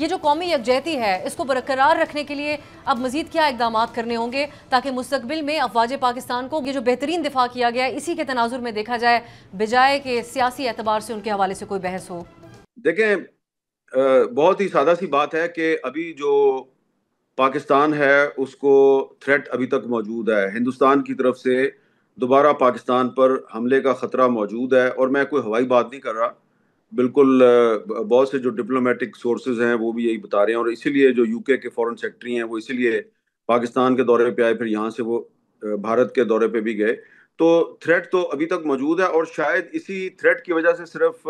یہ جو قومی یکجہتی ہے اس کو برقرار رکھنے کے لیے اب مزید کیا اقدامات کرنے ہوں گے تاکہ مستقبل میں افواج پاکستان کو یہ جو بہترین دفاع کیا گیا ہے اسی کے تناظر میں دیکھا جائے بجائے کہ سیاسی اعتبار سے ان کے حوالے سے کوئی بحث ہو؟ دیکھیں، بہت ہی سادہ سی بات ہے کہ ابھی جو پاکستان ہے اس کو تھریٹ ابھی تک موجود ہے. ہندوستان کی طرف سے دوبارہ پاکستان پر حملے کا خطرہ موجود ہے، اور میں کوئی ہوائی بات نہیں کر رہا. بالکل بہت سے جو ڈپلومیٹک سورسز ہیں وہ بھی یہی بتا رہے ہیں، اور اسی لیے جو یو کے فورن سیکرٹری ہیں وہ اسی لیے پاکستان کے دورے پہ آئے، پھر یہاں سے وہ بھارت کے دورے پہ بھی گئے. تو تھریٹ تو ابھی تک موجود ہے، اور شاید اسی تھریٹ کی وجہ سے صرف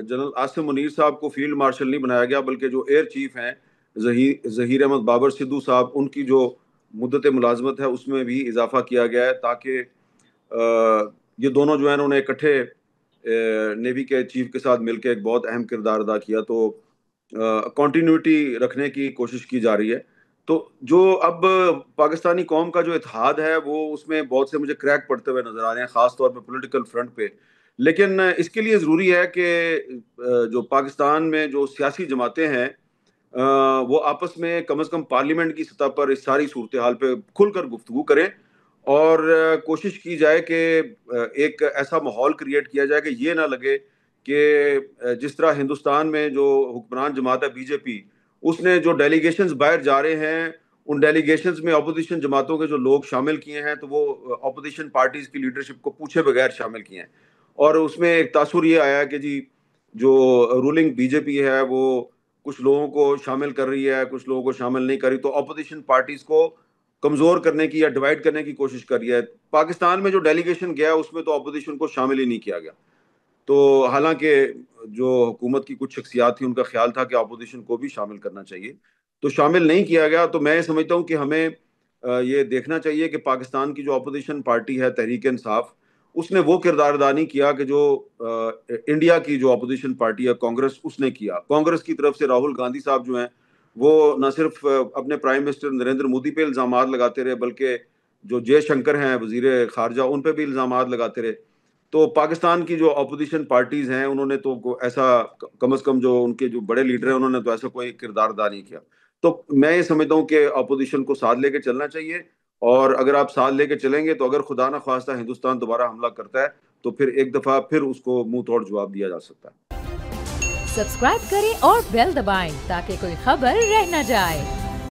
جنرل عاصم منیر صاحب کو فیلڈ مارشل نہیں بنایا گیا، بلکہ جو ایئر چیف ہیں ظہیر احمد بابر سدھو صاحب، ان کی جو مدت ملازمت ہے اس میں بھی اضافہ کیا گیا ہے، تاکہ یہ دونوں جو ہیں انہوں نے اکٹھے نیوی کے چیف کے ساتھ مل کے ایک بہت اہم کردار ادا کیا. تو کنٹینیوٹی رکھنے کی کوشش کی جا رہی ہے. تو جو اب پاکستانی قوم کا جو اتحاد ہے وہ اس میں بہت سے مجھے کریک پڑتے ہوئے نظر آ رہے ہیں، خاص طور پہ پولیٹیکل فرنٹ پہ. لیکن اس کے لیے ضروری ہے کہ جو پاکستان میں جو سیاسی جماعتیں ہیں وہ آپس میں کم از کم پارلیمنٹ کی سطح پر اس ساری صورتحال پہ کھل کر گفتگو کریں، اور کوشش کی جائے کہ ایک ایسا ماحول کریٹ کیا جائے کہ یہ نہ لگے کہ جس طرح ہندوستان میں جو حکمران جماعت ہے بی جے پی، اس نے جو ڈیلیگیشنز باہر جا رہے ہیں ان ڈیلیگیشنز میں اپوزیشن جماعتوں کے جو لوگ شامل کیے ہیں تو وہ اپوزیشن پارٹیز کی لیڈرشپ کو پوچھے بغیر شامل کیے ہیں. اور اس میں ایک تاثر یہ آیا کہ جی جو رولنگ بی جے پی ہے وہ کچھ لوگوں کو شامل کر رہی ہے، کچھ لوگوں کو شامل نہیں کر رہی، تو اپوزیشن پارٹیز کو کمزور کرنے کی یا ڈیوائڈ کرنے کی کوشش کر رہی ہے. پاکستان میں جو ڈیلیگیشن گیا اس میں تو اپوزیشن کو شامل ہی نہیں کیا گیا. تو حالانکہ جو حکومت کی کچھ شخصیات تھیں ان کا خیال تھا کہ اپوزیشن کو بھی شامل کرنا چاہیے، تو شامل نہیں کیا گیا. تو میں سمجھتا ہوں کہ ہمیں یہ دیکھنا چاہیے کہ پاکستان کی جو اپوزیشن پارٹی ہے تحریک انصاف، اس نے وہ کردار ادا نہیں کیا کہ جو انڈیا کی جو اپوزیشن پارٹی ہے کانگریس اس نے کیا. کانگریس کی طرف سے راہل گاندھی صاحب جو ہیں وہ نہ صرف اپنے پرائم منسٹر نریندر مودی پہ الزامات لگاتے رہے، بلکہ جو جے شنکر ہیں وزیر خارجہ ان پہ بھی الزامات لگاتے رہے. تو پاکستان کی جو اپوزیشن پارٹیز ہیں انہوں نے تو ایسا کم از کم جو ان کے جو بڑے لیڈر ہیں انہوں نے تو ایسا کوئی کردار ادا نہیں کیا. تو میں یہ سمجھتا ہوں کہ اپوزیشن کو ساتھ لے کے چلنا چاہیے، اور اگر آپ ساتھ لے کے چلیں گے تو اگر خدا نہ خواستہ ہندوستان دوبارہ حملہ کرتا ہے تو پھر ایک دفعہ پھر اس کو منہ توڑ جواب دیا جا سکتا ہے. سبسکرائب کریں اور بیل دبائیں تاکہ کوئی خبر رہ نہ جائے.